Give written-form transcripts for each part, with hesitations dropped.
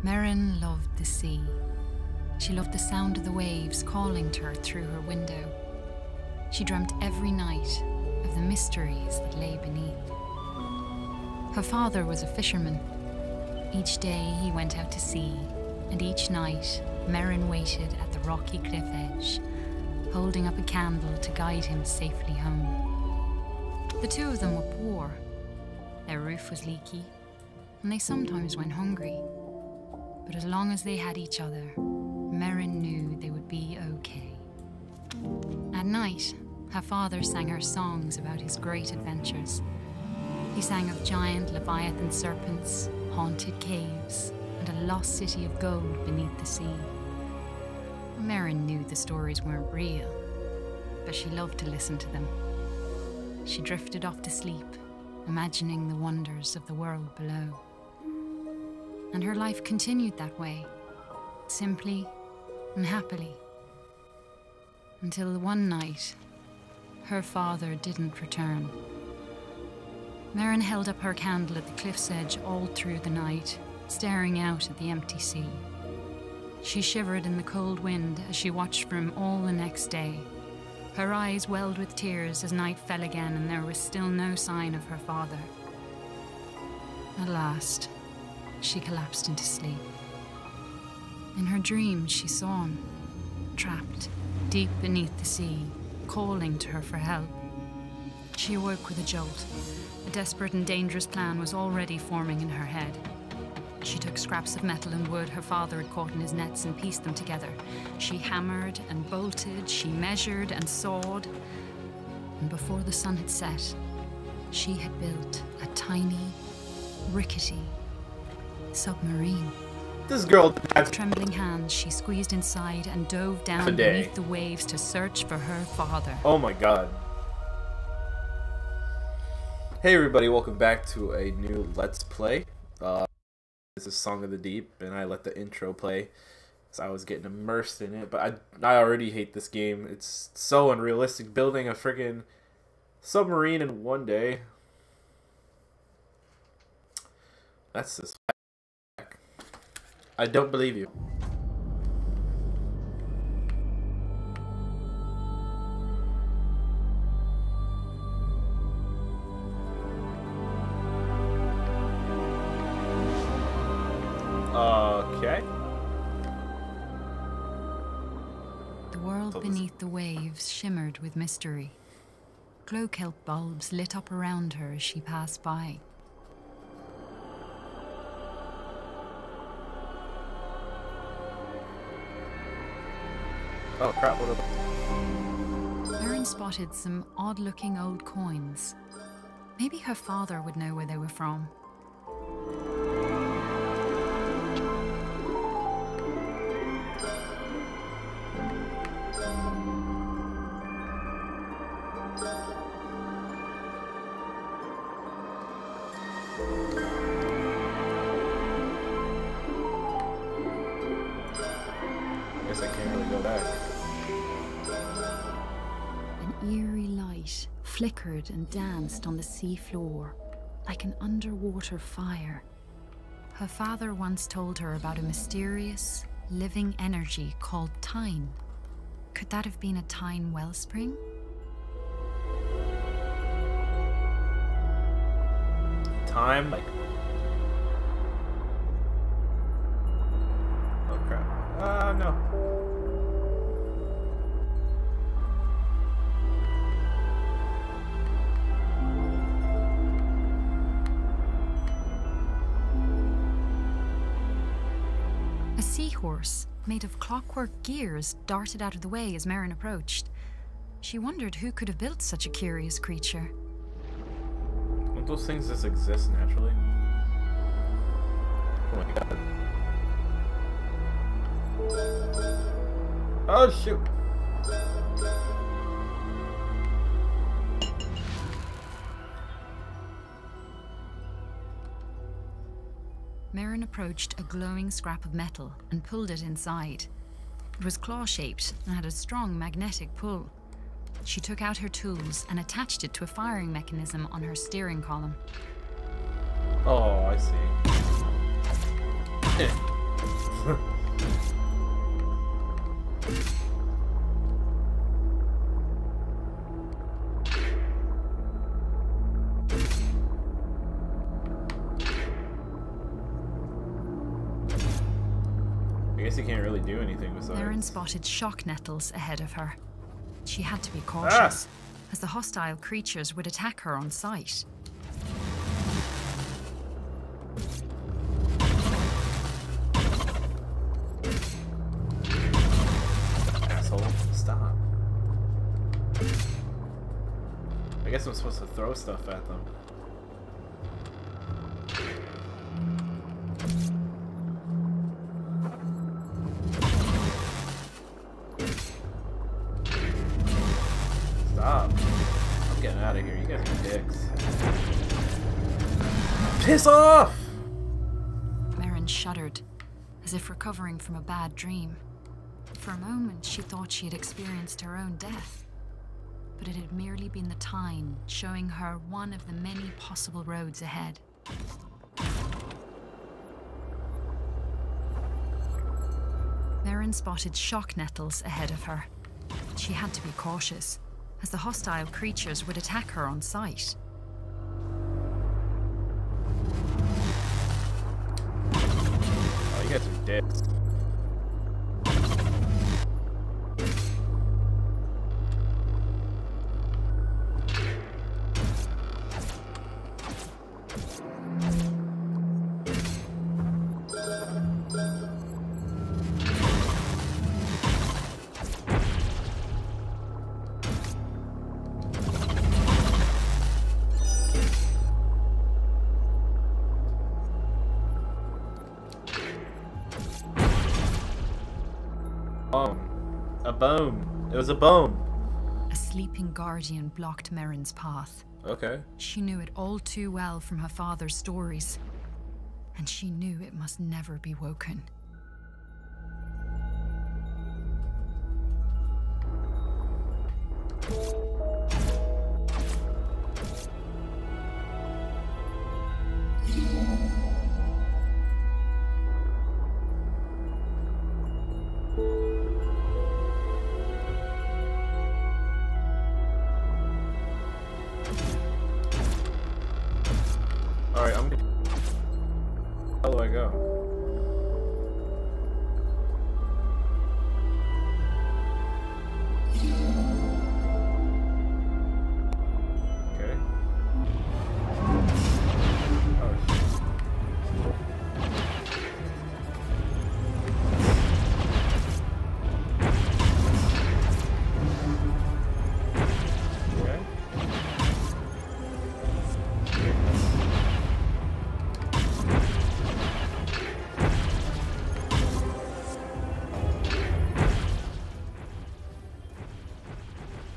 Merrin loved the sea. She loved the sound of the waves calling to her through her window. She dreamt every night of the mysteries that lay beneath. Her father was a fisherman. Each day he went out to sea, and each night Merrin waited at the rocky cliff edge, holding up a candle to guide him safely home. The two of them were poor. Their roof was leaky, and they sometimes went hungry. But as long as they had each other, Merrin knew they would be okay. At night, her father sang her songs about his great adventures. He sang of giant leviathan serpents, haunted caves, and a lost city of gold beneath the sea. Merrin knew the stories weren't real, but she loved to listen to them. She drifted off to sleep, imagining the wonders of the world below. And her life continued that way, simply and happily. Until one night, her father didn't return. Merrin held up her candle at the cliff's edge all through the night, staring out at the empty sea. She shivered in the cold wind as she watched for him all the next day. Her eyes welled with tears as night fell again and there was still no sign of her father. At last, she collapsed into sleep. In her dreams, she saw him, trapped deep beneath the sea, calling to her for help. She awoke with a jolt. A desperate and dangerous plan was already forming in her head. She took scraps of metal and wood her father had caught in his nets and pieced them together. She hammered and bolted, she measured and sawed. And before the sun had set, she had built a tiny, rickety submarine. This girl With trembling hands, she squeezed inside and dove down beneath the waves to search for her father. Oh my god. Hey everybody, welcome back to a new Let's Play. This is Song of the Deep, and I let the intro play so I was getting immersed in it, but I already hate this game. It's so unrealistic, building a friggin' submarine in one day. That's just whack. I don't believe you. Okay. The world beneath the waves shimmered with mystery. Glow kelp bulbs lit up around her as she passed by. Oh crap, what up? Merrin spotted some odd-looking old coins. Maybe her father would know where they were from. Guess I can't really go back. An eerie light flickered and danced on the sea floor, like an underwater fire. Her father once told her about a mysterious, living energy called time. Could that have been a time wellspring? Time, like... Oh crap. No. A seahorse made of clockwork gears darted out of the way as Merrin approached. She wondered who could have built such a curious creature. Don't those things just exist naturally? Oh my god. Oh shoot! Merrin approached a glowing scrap of metal and pulled it inside. It was claw-shaped and had a strong magnetic pull. She took out her tools and attached it to a firing mechanism on her steering column. Oh, I see. I guess you can't really do anything besides. Erin spotted shock nettles ahead of her. She had to be cautious, as the hostile creatures would attack her on sight. Asshole, stop. I guess I'm supposed to throw stuff at them. Stop. I'm getting out of here. You guys are dicks. Piss off! Erin shuddered, as if recovering from a bad dream. For a moment, she thought she had experienced her own death. But it had merely been the Tyne showing her one of the many possible roads ahead. Erin spotted shock nettles ahead of her. She had to be cautious, as the hostile creatures would attack her on sight. Oh, you guys are dicks. A bone. It was a bone. A sleeping guardian blocked Merrin's path. Okay. She knew it all too well from her father's stories, and she knew it must never be woken. Alright, I'm gonna... How do I go? Okay. Oh, shit. Okay.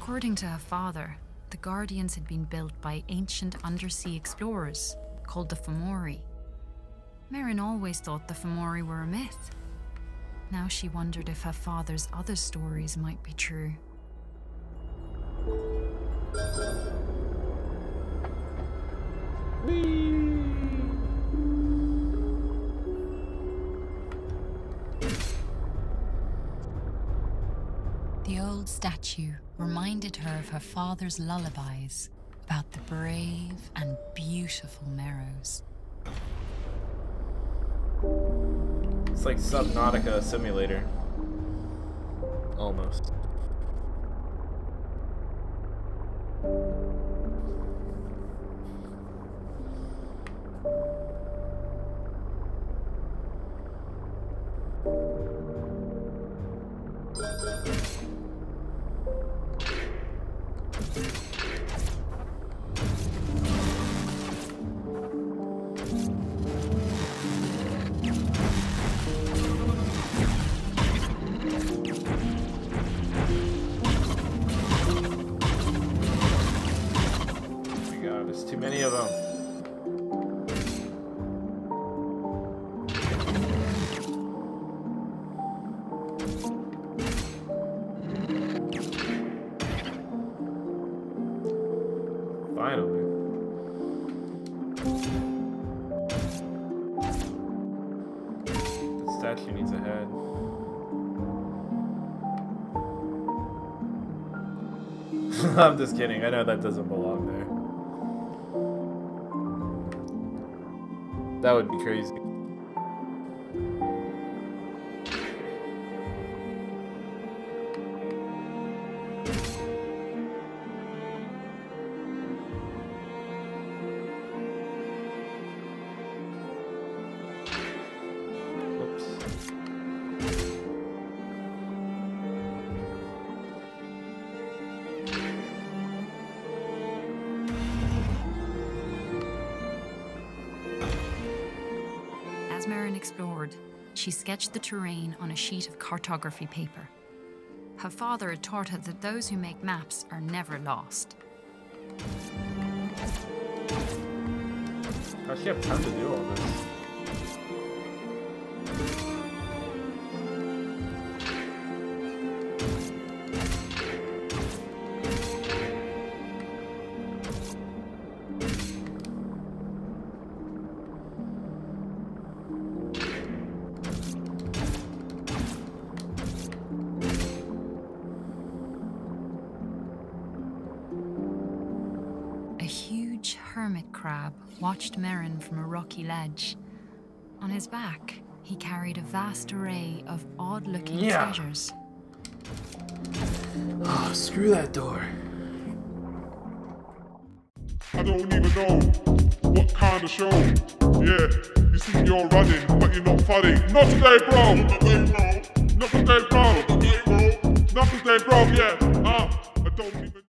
According to her father, the Guardians had been built by ancient undersea explorers called the Fomori. Merrin always thought the Fomori were a myth. Now she wondered if her father's other stories might be true. The old statue reminded her of her father's lullabies about the brave and beautiful Merrows. It's like Subnautica Simulator. Almost. There's too many of them. statue needs a head. I'm just kidding. I know that doesn't belong there. That would be crazy. As Merrin explored, she sketched the terrain on a sheet of cartography paper. Her father had taught her that those who make maps are never lost. How's she have time to do all this? A huge hermit crab watched Merrin from a rocky ledge. On his back, he carried a vast array of odd-looking treasures. Oh, screw that door. I don't even know what kind of show. Yeah, you see you're running, but you're not funny. Not today, bro. Not today, bro. Not today, bro. Yeah. I don't even.